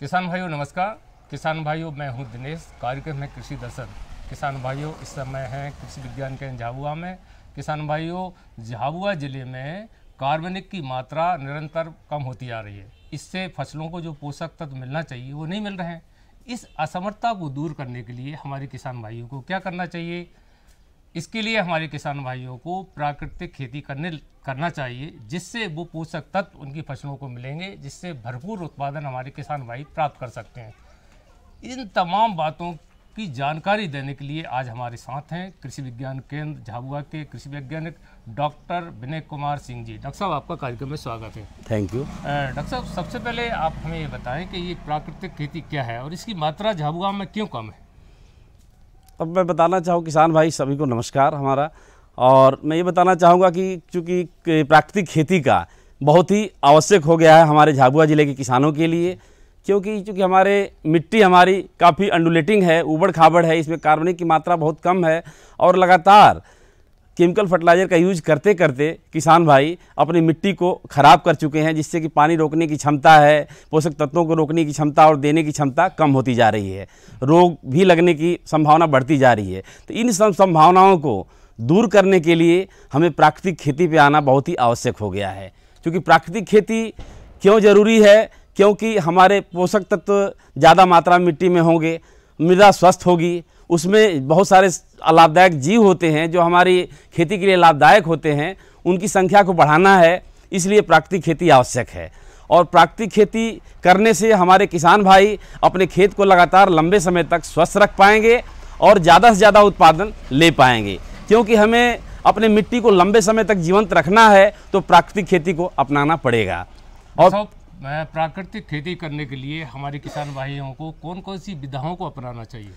किसान भाइयों नमस्कार। किसान भाइयों, मैं हूं दिनेश। कार्यक्रम है कृषि दर्शन। किसान भाइयों, इस समय है कृषि विज्ञान केंद्र झाबुआ में। किसान भाइयों, झाबुआ ज़िले में कार्बनिक की मात्रा निरंतर कम होती जा रही है। इससे फसलों को जो पोषक तत्व मिलना चाहिए वो नहीं मिल रहे हैं। इस असमर्थता को दूर करने के लिए हमारे किसान भाइयों को क्या करना चाहिए? इसके लिए हमारे किसान भाइयों को प्राकृतिक खेती करना चाहिए, जिससे वो पोषक तत्व उनकी फसलों को मिलेंगे, जिससे भरपूर उत्पादन हमारे किसान भाई प्राप्त कर सकते हैं। इन तमाम बातों की जानकारी देने के लिए आज हमारे साथ हैं कृषि विज्ञान केंद्र झाबुआ के कृषि वैज्ञानिक डॉक्टर विनय कुमार सिंह जी। डॉक्टर साहब, आपका कार्यक्रम में स्वागत है। Thank you. डॉक्टर साहब, सबसे पहले आप हमें ये बताएं कि ये प्राकृतिक खेती क्या है और इसकी मात्रा झाबुआ में क्यों कम है? अब मैं बताना चाहूँ किसान भाई सभी को नमस्कार हमारा, और मैं ये बताना चाहूँगा कि चूँकि प्राकृतिक खेती का बहुत ही आवश्यक हो गया है हमारे झाबुआ ज़िले के किसानों के लिए, क्योंकि चूँकि हमारे मिट्टी हमारी काफ़ी अंडुलेटिंग है, ऊबड़ खाबड़ है, इसमें कार्बनिक की मात्रा बहुत कम है और लगातार केमिकल फर्टिलाइज़र का यूज करते करते किसान भाई अपनी मिट्टी को ख़राब कर चुके हैं, जिससे कि पानी रोकने की क्षमता है, पोषक तत्वों को रोकने की क्षमता और देने की क्षमता कम होती जा रही है। रोग भी लगने की संभावना बढ़ती जा रही है। तो इन सब संभावनाओं को दूर करने के लिए हमें प्राकृतिक खेती पे आना बहुत ही आवश्यक हो गया है। क्योंकि प्राकृतिक खेती क्यों ज़रूरी है? क्योंकि हमारे पोषक तत्व ज़्यादा मात्रा में मिट्टी में होंगे, मृदा स्वस्थ होगी, उसमें बहुत सारे लाभदायक जीव होते हैं जो हमारी खेती के लिए लाभदायक होते हैं, उनकी संख्या को बढ़ाना है। इसलिए प्राकृतिक खेती आवश्यक है। और प्राकृतिक खेती करने से हमारे किसान भाई अपने खेत को लगातार लंबे समय तक स्वस्थ रख पाएंगे और ज़्यादा से ज़्यादा उत्पादन ले पाएंगे। क्योंकि हमें अपने मिट्टी को लंबे समय तक जीवंत रखना है तो प्राकृतिक खेती को अपनाना पड़ेगा। और प्राकृतिक खेती करने के लिए हमारे किसान भाइयों को कौन कौन सी विधाओं को अपनाना चाहिए?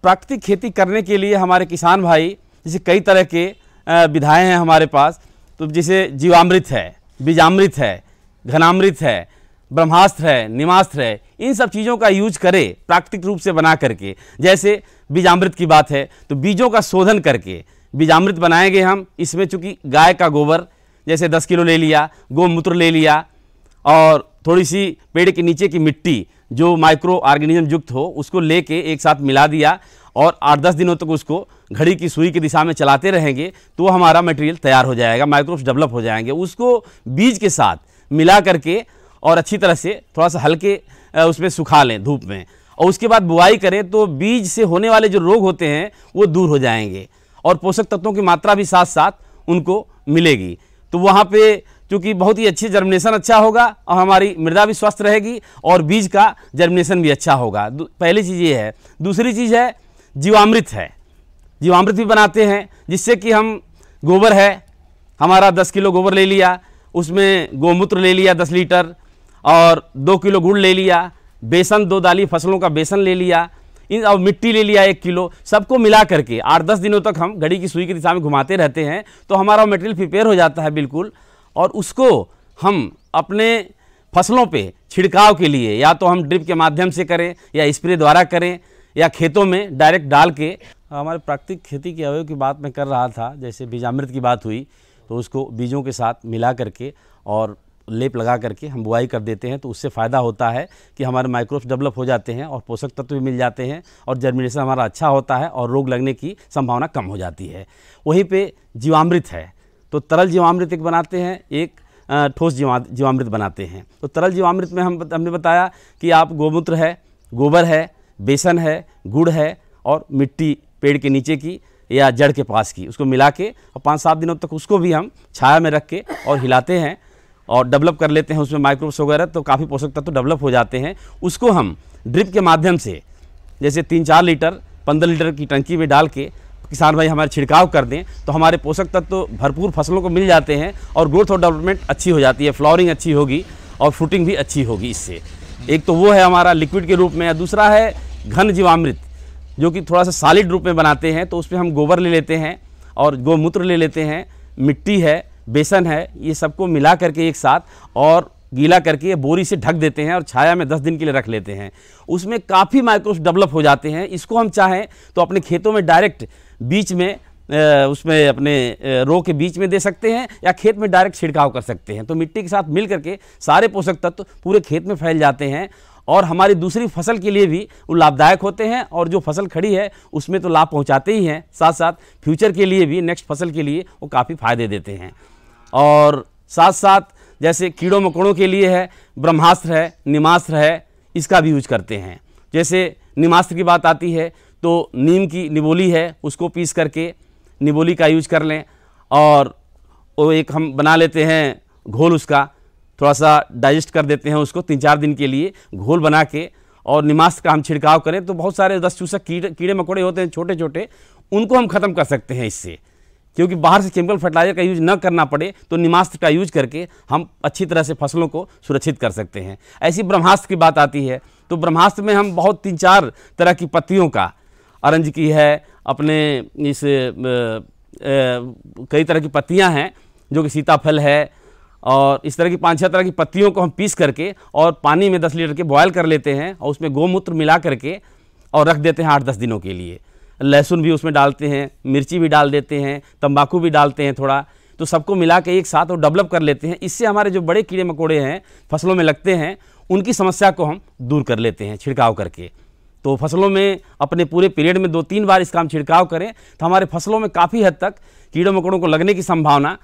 प्राकृतिक खेती करने के लिए हमारे किसान भाई जैसे कई तरह के विधाएं हैं हमारे पास। तो जैसे जीवामृत है, बीजामृत है, घनामृत है, ब्रह्मास्त्र है, निमास्त्र है, इन सब चीज़ों का यूज करें प्राकृतिक रूप से बना करके। जैसे बीजामृत की बात है तो बीजों का शोधन करके बीजामृत बनाएंगे हम। इसमें चूँकि गाय का गोबर जैसे 10 किलो ले लिया, गोमूत्र ले लिया और थोड़ी सी पेड़ के नीचे की मिट्टी जो माइक्रो ऑर्गेनिज्म युक्त हो उसको लेके एक साथ मिला दिया और 8-10 दिनों तक उसको घड़ी की सुई की दिशा में चलाते रहेंगे तो हमारा मटेरियल तैयार हो जाएगा, माइक्रोब्स डेवलप हो जाएंगे। उसको बीज के साथ मिला करके और अच्छी तरह से थोड़ा सा हल्के उसमें सुखा लें धूप में, और उसके बाद बुआई करें तो बीज से होने वाले जो रोग होते हैं वो दूर हो जाएंगे और पोषक तत्वों की मात्रा भी साथ साथ उनको मिलेगी। तो वहाँ पे क्योंकि बहुत ही अच्छी जर्मिनेशन अच्छा होगा और हमारी मृदा भी स्वस्थ रहेगी और बीज का जर्मिनेशन भी अच्छा होगा। पहली चीज़ ये है। दूसरी चीज़ है जीवामृत है। जीवामृत भी बनाते हैं जिससे कि हम गोबर है हमारा 10 किलो गोबर ले लिया, उसमें गोमूत्र ले लिया 10 लीटर और 2 किलो गुड़ ले लिया, बेसन 2 दाली फसलों का बेसन ले लिया, इन और मिट्टी ले लिया 1 किलो, सबको मिला करके 8-10 दिनों तक हम घड़ी की सुई की दिशा में घुमाते रहते हैं तो हमारा मटेरियल प्रिपेयर हो जाता है बिल्कुल। और उसको हम अपने फसलों पे छिड़काव के लिए या तो हम ड्रिप के माध्यम से करें या स्प्रे द्वारा करें या खेतों में डायरेक्ट डाल के। हमारे प्राकृतिक खेती के अवयव की बात मैं कर रहा था, जैसे बीजामृत की बात हुई तो उसको बीजों के साथ मिला करके और लेप लगा करके हम बुआई कर देते हैं तो उससे फ़ायदा होता है कि हमारे माइक्रोब्स डेवलप हो जाते हैं और पोषक तत्व भी मिल जाते हैं और जर्मिनेशन हमारा अच्छा होता है और रोग लगने की संभावना कम हो जाती है। वहीं पे जीवामृत है तो तरल जीवामृत एक बनाते हैं, एक ठोस जीवामृत बनाते हैं। तो तरल जीवामृत में हमने बताया कि आप गोमूत्र है, गोबर है, बेसन है, गुड़ है और मिट्टी पेड़ के नीचे की या जड़ के पास की, उसको मिला के और 5-7 दिनों तक उसको भी हम छाया में रख के और हिलाते हैं और डेवलप कर लेते हैं उसमें माइक्रोब्स वगैरह, तो काफ़ी पोषक तत्व डेवलप हो जाते हैं। उसको हम ड्रिप के माध्यम से जैसे 3-4 लीटर 15 लीटर की टंकी में डाल के किसान भाई हमारे छिड़काव कर दें तो हमारे पोषक तत्व भरपूर फसलों को मिल जाते हैं और ग्रोथ और डेवलपमेंट अच्छी हो जाती है, फ्लावरिंग अच्छी होगी और फ्रूटिंग भी अच्छी होगी इससे। एक तो वो है हमारा लिक्विड के रूप में। दूसरा है घन जीवामृत जो कि थोड़ा सा सॉलिड रूप में बनाते हैं, तो उसमें हम गोबर ले लेते हैं और गोमूत्र ले लेते हैं, मिट्टी है, बेसन है, ये सबको मिला करके एक साथ और गीला करके बोरी से ढक देते हैं और छाया में 10 दिन के लिए रख लेते हैं। उसमें काफ़ी माइक्रोब्स डेवलप हो जाते हैं। इसको हम चाहें तो अपने खेतों में डायरेक्ट बीच में उसमें अपने रो के बीच में दे सकते हैं या खेत में डायरेक्ट छिड़काव कर सकते हैं। तो मिट्टी के साथ मिल करके सारे पोषक तत्व पूरे खेत में फैल जाते हैं और हमारी दूसरी फसल के लिए भी वो लाभदायक होते हैं और जो फसल खड़ी है उसमें तो लाभ पहुंचाते ही हैं, साथ साथ फ्यूचर के लिए भी, नेक्स्ट फसल के लिए वो काफ़ी फायदे देते हैं। और साथ साथ जैसे कीड़ों मकोड़ों के लिए है, ब्रह्मास्त्र है, निमास्त्र है, इसका भी यूज करते हैं। जैसे निमास्त्र की बात आती है तो नीम की निबोली है, उसको पीस करके निबोली का यूज कर लें और वो एक हम बना लेते हैं घोल, उसका थोड़ा सा डाइजेस्ट कर देते हैं उसको 3-4 दिन के लिए घोल बना के, और निमास्त्र का हम छिड़काव करें तो बहुत सारे रस चूसक कीड़े मकोड़े होते हैं छोटे छोटे, उनको हम ख़त्म कर सकते हैं इससे। क्योंकि बाहर से केमिकल फर्टिलाइजर का यूज न करना पड़े तो निमास्त्र का यूज करके हम अच्छी तरह से फसलों को सुरक्षित कर सकते हैं। ऐसी ब्रह्मास्त्र की बात आती है तो ब्रह्मास्त्र में हम बहुत 3-4 तरह की पत्तियों का, ऑरेंज की है, अपने इस कई तरह की पत्तियां हैं जो कि सीताफल है, और इस तरह की 5-6 तरह की पत्तियों को हम पीस करके और पानी में 10 लीटर के बॉयल कर लेते हैं और उसमें गोमूत्र मिला करके और रख देते हैं 8-10 दिनों के लिए। लहसुन भी उसमें डालते हैं, मिर्ची भी डाल देते हैं, तंबाकू भी डालते हैं थोड़ा, तो सबको मिला के एक साथ और डेवलप कर लेते हैं। इससे हमारे जो बड़े कीड़े मकोड़े हैं फसलों में लगते हैं उनकी समस्या को हम दूर कर लेते हैं छिड़काव करके। तो फसलों में अपने पूरे पीरियड में 2-3 बार इसका हम छिड़काव करें तो हमारे फसलों में काफ़ी हद तक कीड़े मकोड़ों को लगने की संभावना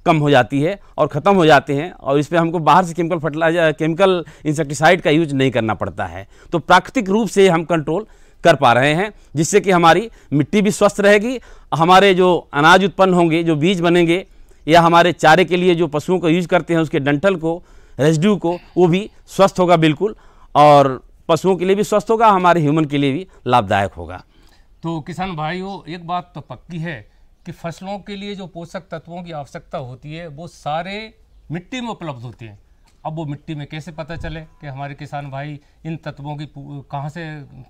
कम हो जाती है और ख़त्म हो जाते हैं, और इस पर हमको बाहर से केमिकल फर्टिलाइजर, केमिकल इंसेक्टिसाइड का यूज नहीं करना पड़ता है। तो प्राकृतिक रूप से हम कंट्रोल कर पा रहे हैं, जिससे कि हमारी मिट्टी भी स्वस्थ रहेगी, हमारे जो अनाज उत्पन्न होंगे, जो बीज बनेंगे, या हमारे चारे के लिए जो पशुओं को यूज करते हैं उसके डंठल को, रेजिड्यू को, वो भी स्वस्थ होगा बिल्कुल, और पशुओं के लिए भी स्वस्थ होगा, हमारे ह्यूमन के लिए भी लाभदायक होगा। तो किसान भाइयों, एक बात तो पक्की है कि फसलों के लिए जो पोषक तत्वों की आवश्यकता होती है वो सारे मिट्टी में उपलब्ध होते हैं। अब वो मिट्टी में कैसे पता चले कि हमारे किसान भाई इन तत्वों की कहाँ से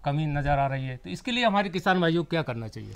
कमी नज़र आ रही है, तो इसके लिए हमारे किसान भाइयों को क्या करना चाहिए?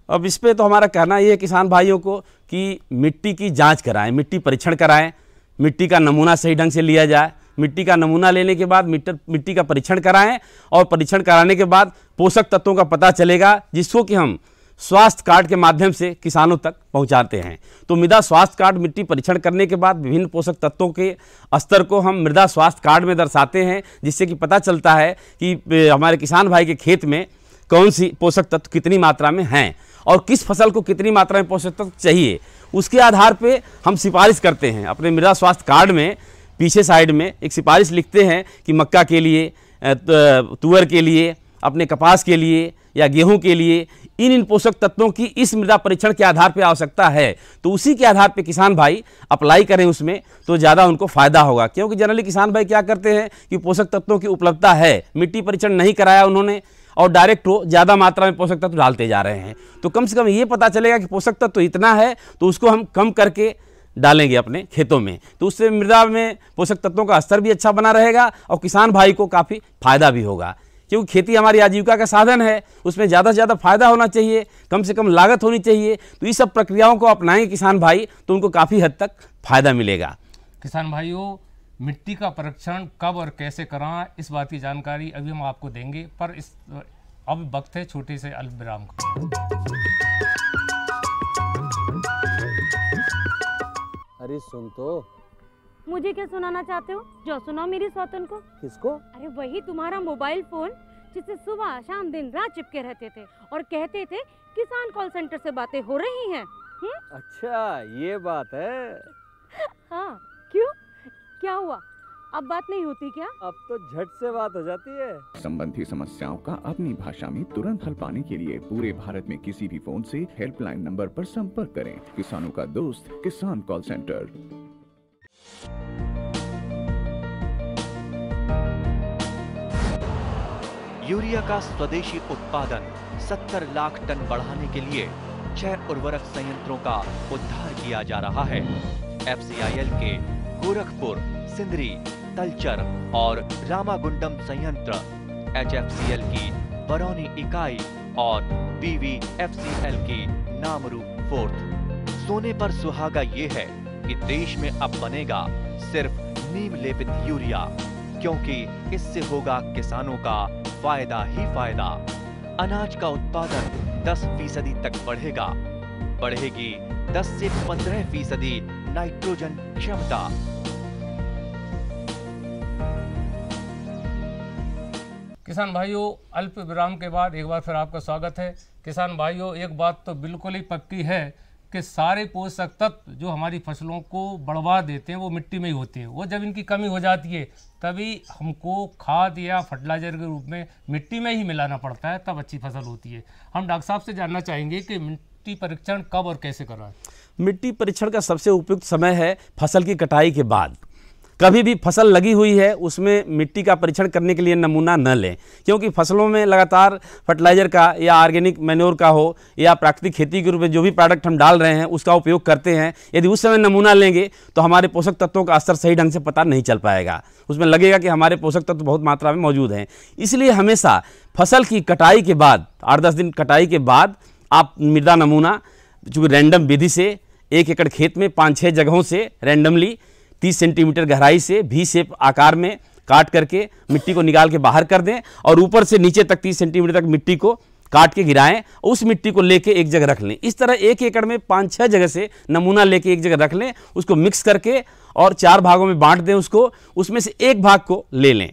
अब इस पे तो हमारा कहना ये है किसान भाइयों को कि मिट्टी की जांच कराएं, मिट्टी परीक्षण कराएं, मिट्टी का नमूना सही ढंग से लिया जाए। मिट्टी का नमूना लेने के बाद मिट्टी का परीक्षण कराएं, और परीक्षण कराने के बाद पोषक तत्वों का पता चलेगा, जिसको कि हम स्वास्थ्य कार्ड के माध्यम से किसानों तक पहुंचाते हैं। तो मृदा स्वास्थ्य कार्ड मिट्टी परीक्षण करने के बाद विभिन्न पोषक तत्वों के स्तर को हम मृदा स्वास्थ्य कार्ड में दर्शाते हैं, जिससे कि पता चलता है कि हमारे किसान भाई के खेत में कौन सी पोषक तत्व कितनी मात्रा में हैं और किस फसल को कितनी मात्रा में पोषक तत्व चाहिए। उसके आधार पर हम सिफारिश करते हैं अपने मृदा स्वास्थ्य कार्ड में, पीछे साइड में एक सिफारिश लिखते हैं कि मक्का के लिए, तुअर के लिए, अपने कपास के लिए या गेहूं के लिए इन पोषक तत्वों की इस मृदा परीक्षण के आधार पे आवश्यकता है। तो उसी के आधार पे किसान भाई अप्लाई करें उसमें, तो ज़्यादा उनको फ़ायदा होगा। क्योंकि जनरली किसान भाई क्या करते हैं कि पोषक तत्वों की उपलब्धता है, मिट्टी परीक्षण नहीं कराया उन्होंने और डायरेक्ट वो ज़्यादा मात्रा में पोषक तत्व डालते जा रहे हैं। तो कम से कम ये पता चलेगा कि पोषक तत्व इतना है तो उसको हम कम करके डालेंगे अपने खेतों में, तो उससे मृदा में पोषक तत्वों का स्तर भी अच्छा बना रहेगा और किसान भाई को काफ़ी फायदा भी होगा। क्योंकि खेती हमारी आजीविका का साधन है, उसमें ज़्यादा से ज़्यादा फायदा होना चाहिए, कम से कम लागत होनी चाहिए। तो इस सब प्रक्रियाओं को अपनाएंगे किसान भाई तो उनको काफ़ी हद तक फायदा मिलेगा। किसान भाइयों, मिट्टी का परीक्षण कब और कैसे कराएं, इस बात की जानकारी अभी हम आपको देंगे, पर अब वक्त है छोटे से अल्पविराम का। अरे सुन तो। मुझे क्या सुनाना चाहते हो? जो सुनाओ मेरी सौतन को। किसको? अरे वही तुम्हारा मोबाइल फोन जिससे सुबह शाम दिन रात चिपके रहते थे और कहते थे किसान कॉल सेंटर से बातें हो रही हैं। अच्छा ये बात है। हाँ, क्यों, क्या हुआ? अब बात नहीं होती क्या? अब तो झट से बात हो जाती है। संबंधी समस्याओं का अपनी भाषा में तुरंत हल पाने के लिए पूरे भारत में किसी भी फोन से हेल्पलाइन नंबर पर संपर्क करें। किसानों का दोस्त किसान कॉल सेंटर। यूरिया का स्वदेशी उत्पादन 70 लाख टन बढ़ाने के लिए 6 उर्वरक संयंत्रों का उद्धार किया जा रहा है। FCIL के गोरखपुर, सिंदरी, तलचर और रामागुंडम संयंत्र, HFCL की बरौनी इकाई और BVFCL की नामरू फोर्थ। सोने पर सुहागा ये है कि देश में अब बनेगा सिर्फ नीम लेपित यूरिया, क्योंकि इससे होगा किसानों का फायदा ही फायदा। अनाज का उत्पादन 10% तक बढ़ेगा, बढ़ेगी 10 से 15% नाइट्रोजन क्षमता। किसान भाइयों, अल्प विराम के बाद एक बार फिर आपका स्वागत है। किसान भाइयों, एक बात तो बिल्कुल ही पक्की है कि सारे पोषक तत्व जो हमारी फसलों को बढ़वा देते हैं वो मिट्टी में ही होते हैं। वो जब इनकी कमी हो जाती है तभी हमको खाद या फर्टिलाइजर के रूप में मिट्टी में ही मिलाना पड़ता है, तब अच्छी फसल होती है। हम डॉक्टर साहब से जानना चाहेंगे कि मिट्टी परीक्षण कब और कैसे कराएं? मिट्टी परीक्षण का सबसे उपयुक्त समय है फसल की कटाई के बाद। कभी भी फसल लगी हुई है उसमें मिट्टी का परीक्षण करने के लिए नमूना न लें, क्योंकि फसलों में लगातार फर्टिलाइजर का या ऑर्गेनिक मैन्योर का हो या प्राकृतिक खेती के रूप में जो भी प्रोडक्ट हम डाल रहे हैं उसका उपयोग करते हैं। यदि उस समय नमूना लेंगे तो हमारे पोषक तत्वों का स्तर सही ढंग से पता नहीं चल पाएगा, उसमें लगेगा कि हमारे पोषक तत्व बहुत मात्रा में मौजूद हैं। इसलिए हमेशा फसल की कटाई के बाद 8-10 दिन कटाई के बाद आप मृदा नमूना चूँकि रैंडम विधि से 1 एकड़ खेत में 5-6 जगहों से रैंडमली 30 सेंटीमीटर गहराई से भी शेप आकार में काट करके मिट्टी को निकाल के बाहर कर दें और ऊपर से नीचे तक 30 सेंटीमीटर तक मिट्टी को काट के गिराएं, उस मिट्टी को लेके एक जगह रख लें। इस तरह 1 एकड़ में 5-6 जगह से नमूना लेके एक जगह रख लें, उसको मिक्स करके और 4 भागों में बांट दें उसको, उसमें से एक भाग को ले लें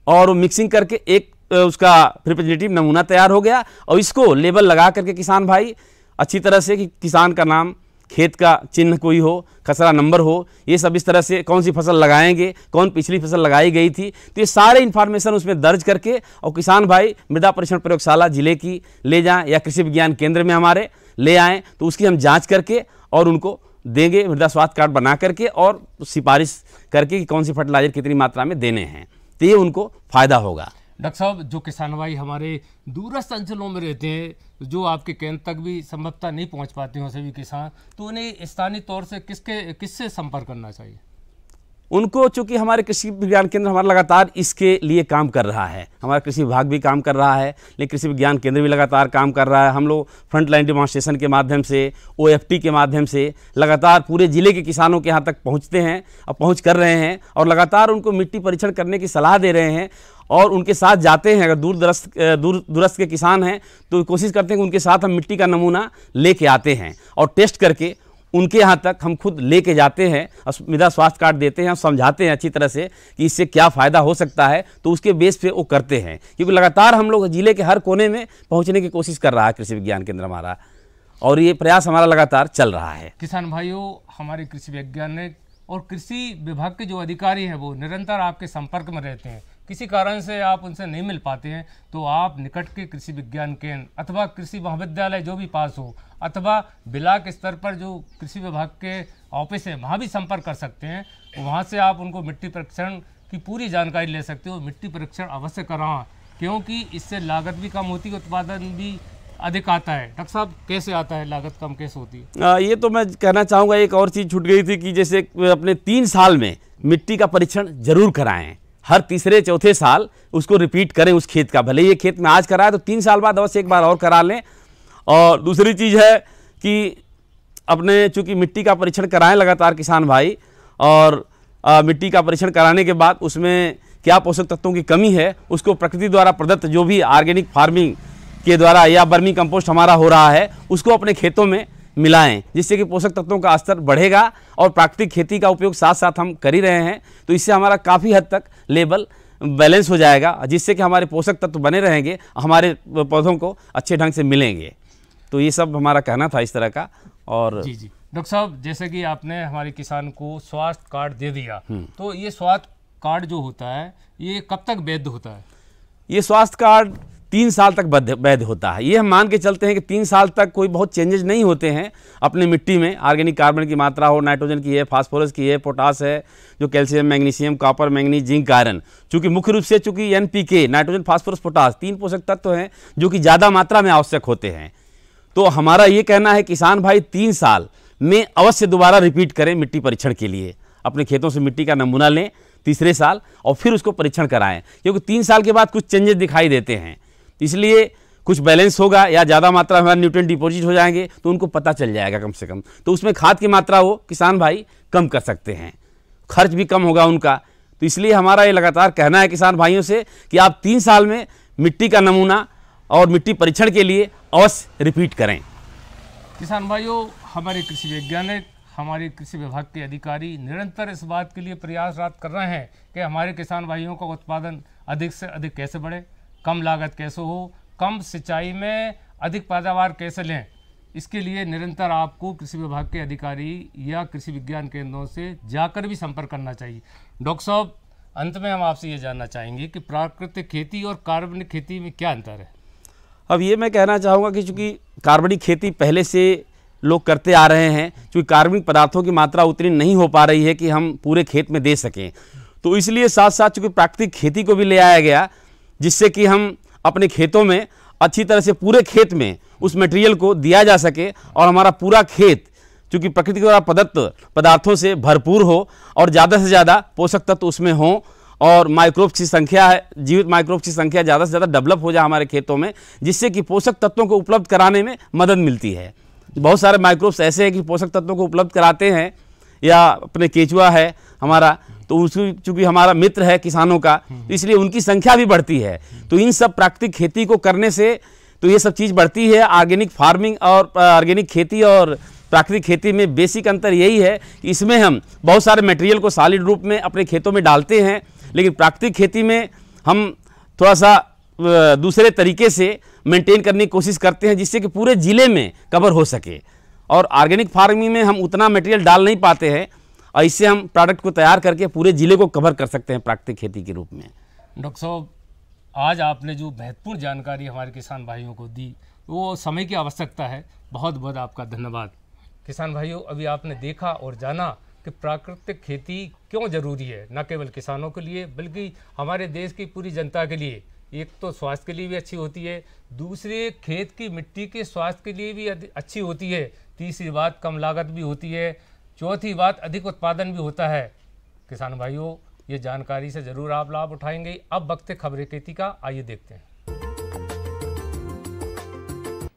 और मिक्सिंग करके एक उसका रिप्रेजेंटेटिव नमूना तैयार हो गया। और इसको लेबल लगा करके किसान भाई अच्छी तरह से कि किसान का नाम, खेत का चिन्ह कोई हो, खसरा नंबर हो, ये सब इस तरह से कौन सी फसल लगाएंगे, कौन पिछली फसल लगाई गई थी, तो ये सारे इन्फॉर्मेशन उसमें दर्ज करके और किसान भाई मृदा परीक्षण प्रयोगशाला जिले की ले जाएं या कृषि विज्ञान केंद्र में हमारे ले आएँ, तो उसकी हम जांच करके और उनको देंगे मृदा स्वास्थ्य कार्ड बना करके और सिफारिश करके कि कौन सी फर्टिलाइजर कितनी मात्रा में देने हैं, तो ये उनको फ़ायदा होगा। डॉक्टर साहब, जो किसान भाई हमारे दूरस्थ अंचलों में रहते हैं, जो आपके केंद्र तक भी संभवतः नहीं पहुंच पाते हैं सभी किसान, तो उन्हें स्थानीय तौर से किससे संपर्क करना चाहिए? उनको, चूंकि हमारे कृषि विज्ञान केंद्र हमारा लगातार इसके लिए काम कर रहा है, हमारा कृषि विभाग भी काम कर रहा है, लेकिन कृषि विज्ञान केंद्र भी लगातार काम कर रहा है। हम लोग फ्रंट लाइन डेमोन्स्ट्रेशन के माध्यम से, OFT के माध्यम से लगातार पूरे ज़िले के किसानों के यहाँ तक पहुँचते हैं और पहुँच कर रहे हैं और लगातार उनको मिट्टी परीक्षण करने की सलाह दे रहे हैं और उनके साथ जाते हैं। अगर दूरस्थ के किसान हैं तो कोशिश करते हैं कि उनके साथ हम मिट्टी का नमूना लेके आते हैं और टेस्ट करके उनके यहाँ तक हम खुद लेके जाते हैं और मृदा स्वास्थ्य कार्ड देते हैं और समझाते हैं अच्छी तरह से कि इससे क्या फ़ायदा हो सकता है, तो उसके बेस पे वो करते हैं। क्योंकि लगातार हम लोग ज़िले के हर कोने में पहुँचने की कोशिश कर रहा है कृषि विज्ञान केंद्र हमारा, और ये प्रयास हमारा लगातार चल रहा है। किसान भाइयों, हमारे कृषि वैज्ञानिक और कृषि विभाग के जो अधिकारी हैं वो निरंतर आपके संपर्क में रहते हैं। किसी कारण से आप उनसे नहीं मिल पाते हैं तो आप निकट के कृषि विज्ञान केंद्र अथवा कृषि महाविद्यालय जो भी पास हो अथवा ब्लॉक स्तर पर जो कृषि विभाग के ऑफिस है वहाँ भी संपर्क कर सकते हैं। वहाँ से आप उनको मिट्टी परीक्षण की पूरी जानकारी ले सकते हो। मिट्टी परीक्षण अवश्य कराएं, क्योंकि इससे लागत भी कम होती है, उत्पादन भी अधिक आता है। डॉक्टर साहब, कैसे आता है, लागत कम कैसे होती है? ये तो मैं कहना चाहूँगा, एक और चीज़ छूट गई थी कि जैसे अपने 3 साल में मिट्टी का परीक्षण जरूर कराएं। हर तीसरे चौथे साल उसको रिपीट करें उस खेत का, भले ये खेत में आज कराए तो 3 साल बाद अवश्य एक बार और करा लें। और दूसरी चीज़ है कि अपने चूँकि मिट्टी का परीक्षण कराएं लगातार किसान भाई, और मिट्टी का परीक्षण कराने के बाद उसमें क्या पोषक तत्वों की कमी है उसको प्रकृति द्वारा प्रदत्त जो भी ऑर्गेनिक फार्मिंग के द्वारा या वर्मी कंपोस्ट हमारा हो रहा है उसको अपने खेतों में मिलाएं, जिससे कि पोषक तत्वों का स्तर बढ़ेगा। और प्राकृतिक खेती का उपयोग साथ साथ हम कर ही रहे हैं, तो इससे हमारा काफ़ी हद तक लेवल बैलेंस हो जाएगा, जिससे कि हमारे पोषक तत्व बने रहेंगे, हमारे पौधों को अच्छे ढंग से मिलेंगे। तो ये सब हमारा कहना था इस तरह का। और जी डॉक्टर साहब, जैसे कि आपने हमारे किसान को स्वास्थ्य कार्ड दे दिया, तो ये स्वास्थ्य कार्ड जो होता है ये कब तक वैध होता है? ये स्वास्थ्य कार्ड 3 साल तक वैध होता है। ये हम मान के चलते हैं कि 3 साल तक कोई बहुत चेंजेस नहीं होते हैं अपने मिट्टी में, ऑर्गेनिक कार्बन की मात्रा हो, नाइट्रोजन की है, फास्फोरस की है, पोटास है, जो calcium, magnesium, copper, manganese, zinc, iron. चूँकि मुख्य रूप से चूँकि NPK, नाइट्रोजन, फास्फोरस, पोटास 3 पोषक तत्व हैं जो कि ज़्यादा मात्रा में आवश्यक होते हैं। तो हमारा ये कहना है किसान भाई 3 साल में अवश्य दोबारा रिपीट करें मिट्टी परीक्षण के लिए, अपने खेतों से मिट्टी का नमूना लें तीसरे साल और फिर उसको परीक्षण कराएं, क्योंकि 3 साल के बाद कुछ चेंजेस दिखाई देते हैं, इसलिए कुछ बैलेंस होगा या ज़्यादा मात्रा में हमारे न्यूट्रिएंट डिपॉजिट हो जाएंगे तो उनको पता चल जाएगा कम से कम। तो उसमें खाद की मात्रा वो किसान भाई कम कर सकते हैं, खर्च भी कम होगा उनका। तो इसलिए हमारा ये लगातार कहना है किसान भाइयों से कि आप 3 साल में मिट्टी का नमूना और मिट्टी परीक्षण के लिए अवश्य रिपीट करें। किसान भाइयों, हमारे कृषि वैज्ञानिक, हमारे कृषि विभाग के अधिकारी निरंतर इस बात के लिए प्रयासरत कर रहे हैं कि हमारे किसान भाइयों का उत्पादन अधिक से अधिक कैसे बढ़े, कम लागत कैसे हो, कम सिंचाई में अधिक पैदावार कैसे लें। इसके लिए निरंतर आपको कृषि विभाग के अधिकारी या कृषि विज्ञान केंद्रों से जाकर भी संपर्क करना चाहिए। डॉक्टर साहब, अंत में हम आपसे ये जानना चाहेंगे कि प्राकृतिक खेती और कार्बनिक खेती में क्या अंतर है? अब ये मैं कहना चाहूँगा कि चूँकि कार्बनिक खेती पहले से लोग करते आ रहे हैं, क्योंकि कार्बनिक पदार्थों की मात्रा उतनी नहीं हो पा रही है कि हम पूरे खेत में दे सकें, तो इसलिए साथ साथ चूँकि प्राकृतिक खेती को भी ले आया गया, जिससे कि हम अपने खेतों में अच्छी तरह से पूरे खेत में उस मटेरियल को दिया जा सके और हमारा पूरा खेत चूँकि प्रकृति द्वारा प्रदत्त पदार्थों से भरपूर हो और ज़्यादा से ज़्यादा पोषक तत्व उसमें हों और माइक्रोब्स की संख्या है, जीवित माइक्रोब्स की संख्या ज़्यादा से ज़्यादा डेवलप हो जाए हमारे खेतों में, जिससे कि पोषक तत्वों को उपलब्ध कराने में मदद मिलती है। बहुत सारे माइक्रोब्स ऐसे हैं कि पोषक तत्वों को उपलब्ध कराते हैं, या अपने केचुआ है हमारा, तो उसकी चूँकि हमारा मित्र है किसानों का, तो इसलिए उनकी संख्या भी बढ़ती है। तो इन सब प्राकृतिक खेती को करने से तो ये सब चीज़ बढ़ती है। ऑर्गेनिक फार्मिंग और ऑर्गेनिक खेती और प्राकृतिक खेती में बेसिक अंतर यही है कि इसमें हम बहुत सारे मटेरियल को सॉलिड रूप में अपने खेतों में डालते हैं, लेकिन प्राकृतिक खेती में हम थोड़ा सा दूसरे तरीके से मेंटेन करने की कोशिश करते हैं, जिससे कि पूरे ज़िले में कवर हो सके। और ऑर्गेनिक फार्मिंग में हम उतना मटेरियल डाल नहीं पाते हैं, और इससे हम प्रोडक्ट को तैयार करके पूरे ज़िले को कवर कर सकते हैं प्राकृतिक खेती के रूप में। डॉक्टर साहब, आज आपने जो महत्वपूर्ण जानकारी हमारे किसान भाइयों को दी, वो समय की आवश्यकता है। बहुत बहुत आपका धन्यवाद। किसान भाइयों, अभी आपने देखा और जाना कि प्राकृतिक खेती क्यों ज़रूरी है, न केवल किसानों के लिए बल्कि हमारे देश की पूरी जनता के लिए। एक तो स्वास्थ्य के लिए भी अच्छी होती है, दूसरे खेत की मिट्टी के स्वास्थ्य के लिए भी अच्छी होती है, तीसरी बात कम लागत भी होती है, चौथी बात अधिक उत्पादन भी होता है। किसान भाइयों, ये जानकारी से ज़रूर आप लाभ उठाएंगे। अब वक्त है खबरें खेती का, आइए देखते हैं।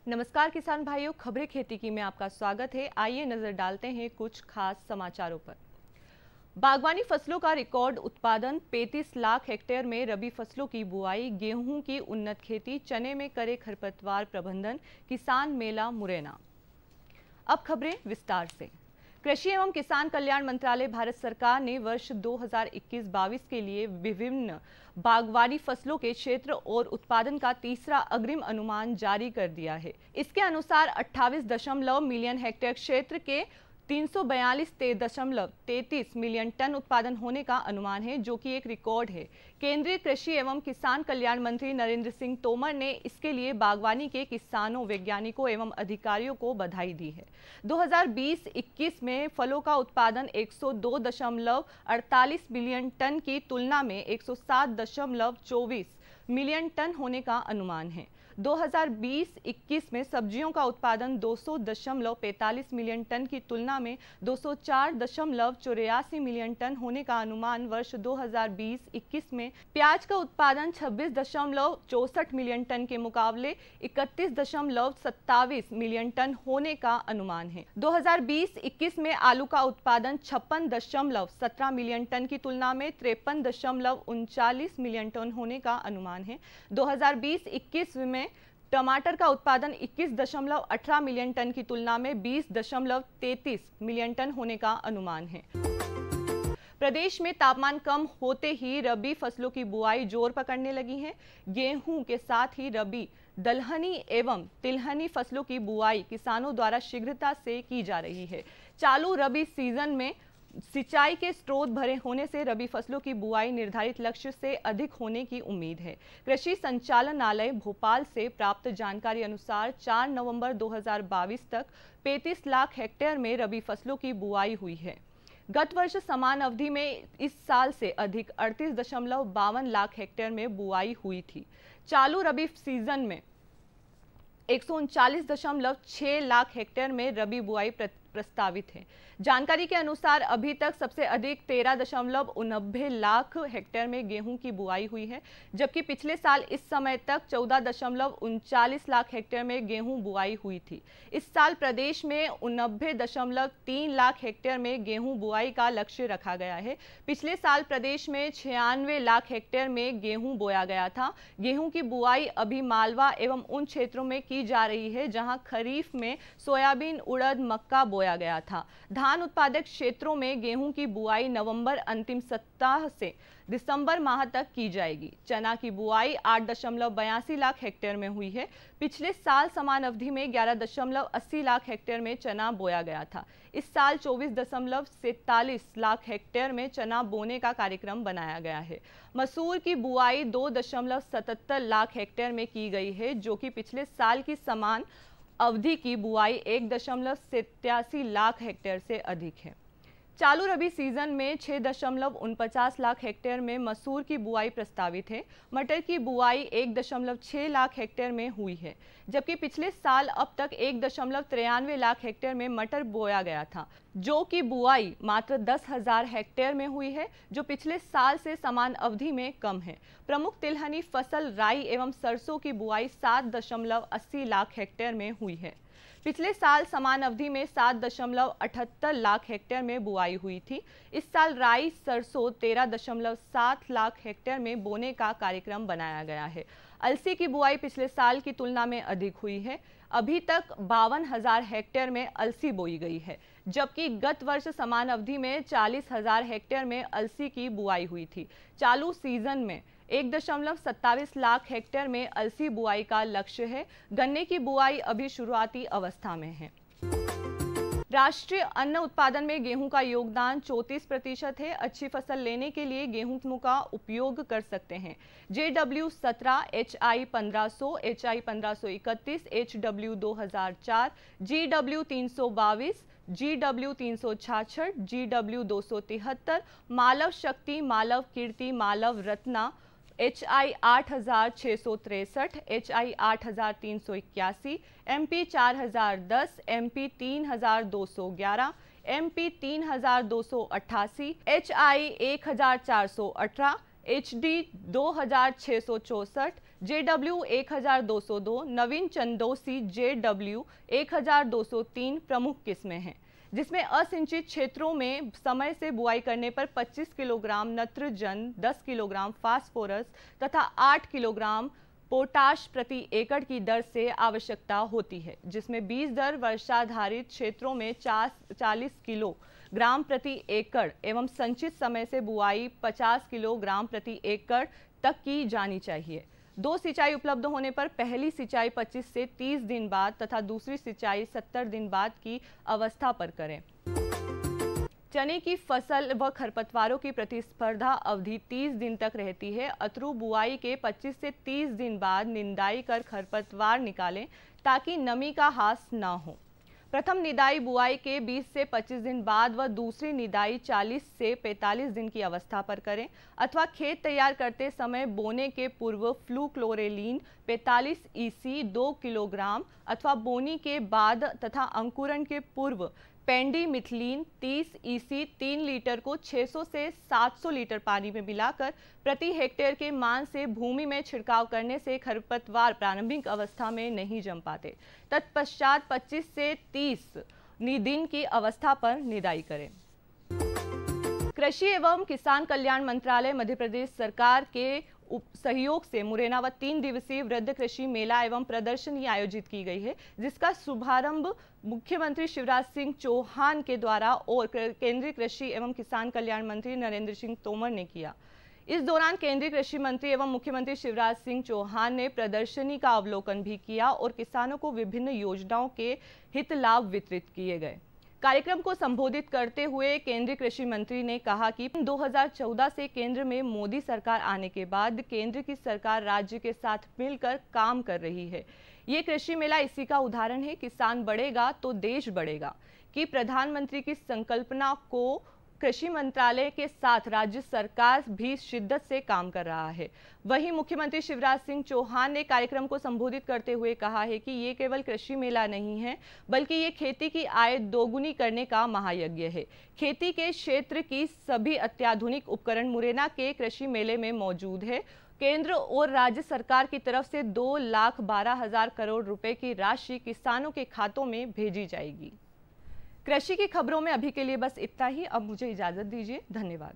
नमस्कार किसान भाइयों, खबरें खेती की में आपका स्वागत है। आइए नजर डालते हैं कुछ खास समाचारों पर। बागवानी फसलों का रिकॉर्ड उत्पादन, 35 लाख हेक्टेयर में रबी फसलों की बुआई, गेहूं की उन्नत खेती, चने में करे खरपतवार प्रबंधन, किसान मेला मुरैना। अब खबरें विस्तार से। कृषि एवं किसान कल्याण मंत्रालय भारत सरकार ने वर्ष 2021-22 के लिए विभिन्न बागवानी फसलों के क्षेत्र और उत्पादन का तीसरा अग्रिम अनुमान जारी कर दिया है। इसके अनुसार 28.0 मिलियन हेक्टेयर क्षेत्र के 342.33 मिलियन टन उत्पादन होने का अनुमान है, जो कि एक रिकॉर्ड है। केंद्रीय कृषि एवं किसान कल्याण मंत्री नरेंद्र सिंह तोमर ने इसके लिए बागवानी के किसानों, वैज्ञानिकों एवं अधिकारियों को बधाई दी है। 2020-21 में फलों का उत्पादन 102.48 मिलियन टन की तुलना में 107.24 मिलियन टन होने का अनुमान है। 2020-21 में सब्जियों का उत्पादन 200.45 मिलियन टन की तुलना में 204.84 मिलियन टन होने का अनुमान वर्ष 2020-21 में प्याज का उत्पादन 26.64 मिलियन टन के मुकाबले 31.27 मिलियन टन होने का अनुमान है। 2020-21 में आलू का उत्पादन 56.17 मिलियन टन की तुलना में 53.39 मिलियन टन होने का अनुमान है। 2020-21 में टमाटर का उत्पादन 21.18 मिलियन टन की तुलना में 20.33 मिलियन टन होने का अनुमान है। प्रदेश में तापमान कम होते ही रबी फसलों की बुआई जोर पकड़ने लगी है। गेहूं के साथ ही रबी, दलहनी एवं तिलहनी फसलों की बुआई किसानों द्वारा शीघ्रता से की जा रही है। चालू रबी सीजन में सिंचाई के स्रोत भरे होने से रबी फसलों की बुआई निर्धारित लक्ष्य से अधिक होने की उम्मीद है। कृषि संचालनालय भोपाल से प्राप्त जानकारी अनुसार 4 नवंबर 2022 तक 35 लाख हेक्टेयर में रबी फसलों की बुआई हुई है। गत वर्ष समान अवधि में इस साल से अधिक 38.52 लाख हेक्टेयर में बुआई हुई थी। चालू रबी सीजन में 139.6 लाख हेक्टेयर में रबी बुआई प्रस्तावित है। जानकारी के अनुसार अभी तक सबसे अधिक 13.89 लाख हेक्टेयर में गेहूं की बुआई हुई है, जबकि पिछले साल इस समय तक 14.39 लाख हेक्टेयर में गेहूं बुआई हुई थी। इस साल प्रदेश में 89.3 लाख हेक्टेयर में गेहूं बुआई का लक्ष्य रखा गया है। पिछले साल प्रदेश में 96 लाख हेक्टेयर में गेहूं बोया गया था। गेहूं की बुआई अभी मालवा एवं उन क्षेत्रों में की जा रही है जहां खरीफ में सोयाबीन, उड़द, मक्का बोया गया था। धान उत्पादक क्षेत्रों में गेहूं की बुआई नवंबर अंतिम सप्ताह से दिसंबर माह तक की जाएगी। चना की बुआई 8.82 लाख हेक्टेयर में हुई है। पिछले साल समान अवधि में 11.80 लाख हेक्टेयर में चना बोया गया था। इस साल 24.47 लाख हेक्टेयर में चना बोने का कार्यक्रम बनाया गया है। मसूर की बुआई 2.77 लाख हेक्टेयर में की गई है, जो कि पिछले साल की समान अवधि की बुआई 1.87 लाख हेक्टेयर से अधिक है। चालू रबी सीजन में 6.49 लाख हेक्टेयर में मसूर की बुआई प्रस्तावित है। मटर की बुआई 1.6 लाख हेक्टेयर में हुई है, जबकि पिछले साल अब तक 1.93 लाख हेक्टेयर में मटर बोया गया था, जो कि बुआई मात्र 10,000 हेक्टेयर में हुई है, जो पिछले साल से समान अवधि में कम है। प्रमुख तिलहनी फसल राई एवं सरसों की बुआई 7.80 लाख हेक्टेयर में हुई है। पिछले साल समान अवधि में 7.78 लाख हेक्टेयर में बुआई हुई थी। इस साल राई, सरसों 13.7 लाख हेक्टेयर में बोने का कार्यक्रम बनाया गया है। अलसी की बुआई पिछले साल की तुलना में अधिक हुई है। अभी तक 52,000 हेक्टेयर में अलसी बोई गई है, जबकि गत वर्ष समान अवधि में 40,000 हेक्टेयर में अलसी की बुआई हुई थी। चालू सीजन में 1.27 लाख हेक्टेयर में अलसी बुआई का लक्ष्य है। गन्ने की बुआई अभी शुरुआती अवस्था में है। राष्ट्रीय अन्न उत्पादन में गेहूं का योगदान 34% है। अच्छी फसल लेने के लिए गेहूं का उपयोग कर सकते हैं। JW17, HI 1500, HI 1531, HW 2004, GW 322, GW 366, GW 273, Malav शक्ति, मालव कीर्ति, Malav Ratna, HI 8663, HI 8381, MP 4010, MP 3211, MP 3288, HI 1418, HD 2664, JW 1202, नवीन चंदोसी JW 1203 प्रमुख किस्में हैं, जिसमें असिंचित क्षेत्रों में समय से बुआई करने पर 25 किलोग्राम नत्रजन, 10 किलोग्राम फास्फोरस तथा 8 किलोग्राम पोटाश प्रति एकड़ की दर से आवश्यकता होती है, जिसमें बीज दर वर्षाधारित क्षेत्रों में 40 किलोग्राम प्रति एकड़ एवं संचित समय से बुआई 50 किलोग्राम प्रति एकड़ तक की जानी चाहिए। 2 सिंचाई उपलब्ध होने पर पहली सिंचाई 25 से 30 दिन बाद तथा दूसरी सिंचाई 70 दिन बाद की अवस्था पर करें। चने की फसल व खरपतवारों की प्रतिस्पर्धा अवधि 30 दिन तक रहती है। अतरू बुआई के 25 से 30 दिन बाद निंदाई कर खरपतवार निकालें ताकि नमी का ह्रास न हो। प्रथम निदाई बुआई के 20 से 25 दिन बाद व दूसरी निदाई 40 से 45 दिन की अवस्था पर करें, अथवा खेत तैयार करते समय बोने के पूर्व फ्लूक्लोरेलीन 45 EC 2 किलोग्राम अथवा बोनी के बाद तथा अंकुरण के पूर्व पेंडीमिथलिन 30 EC 3 लीटर को 600 से 700 लीटर पानी में मिलाकर प्रति हेक्टेयर के मान से भूमि में छिड़काव करने से खरपतवार प्रारंभिक अवस्था में नहीं जम पाते। तत्पश्चात 25 से 30 दिन की अवस्था पर निदाई करें। कृषि एवं किसान कल्याण मंत्रालय मध्य प्रदेश सरकार के सहयोग से मुरैना व 3 दिवसीय वृद्ध कृषि मेला एवं प्रदर्शनी आयोजित की गई है, जिसका शुभारंभ मुख्यमंत्री शिवराज सिंह चौहान के द्वारा और केंद्रीय कृषि एवं किसान कल्याण मंत्री नरेंद्र सिंह तोमर ने किया। इस दौरान केंद्रीय कृषि मंत्री एवं मुख्यमंत्री शिवराज सिंह चौहान ने प्रदर्शनी का अवलोकन भी किया और किसानों को विभिन्न योजनाओं के हित लाभ वितरित किए गए। कार्यक्रम को संबोधित करते हुए केंद्रीय कृषि मंत्री ने कहा कि 2014 से केंद्र में मोदी सरकार आने के बाद केंद्र की सरकार राज्य के साथ मिलकर काम कर रही है। ये कृषि मेला इसी का उदाहरण है। किसान बढ़ेगा तो देश बढ़ेगा कि प्रधानमंत्री की संकल्पना को कृषि मंत्रालय के साथ राज्य सरकार भी शिद्दत से काम कर रहा है। वहीं मुख्यमंत्री शिवराज सिंह चौहान ने कार्यक्रम को संबोधित करते हुए कहा है कि ये केवल कृषि मेला नहीं है, बल्कि ये खेती की आय दोगुनी करने का महायज्ञ है। खेती के क्षेत्र की सभी अत्याधुनिक उपकरण मुरैना के कृषि मेले में मौजूद है। केंद्र और राज्य सरकार की तरफ से 2,12,000 करोड़ रुपए की राशि किसानों के खातों में भेजी जाएगी। कृषि की खबरों में अभी के लिए बस इतना ही। अब मुझे इजाजत दीजिए। धन्यवाद।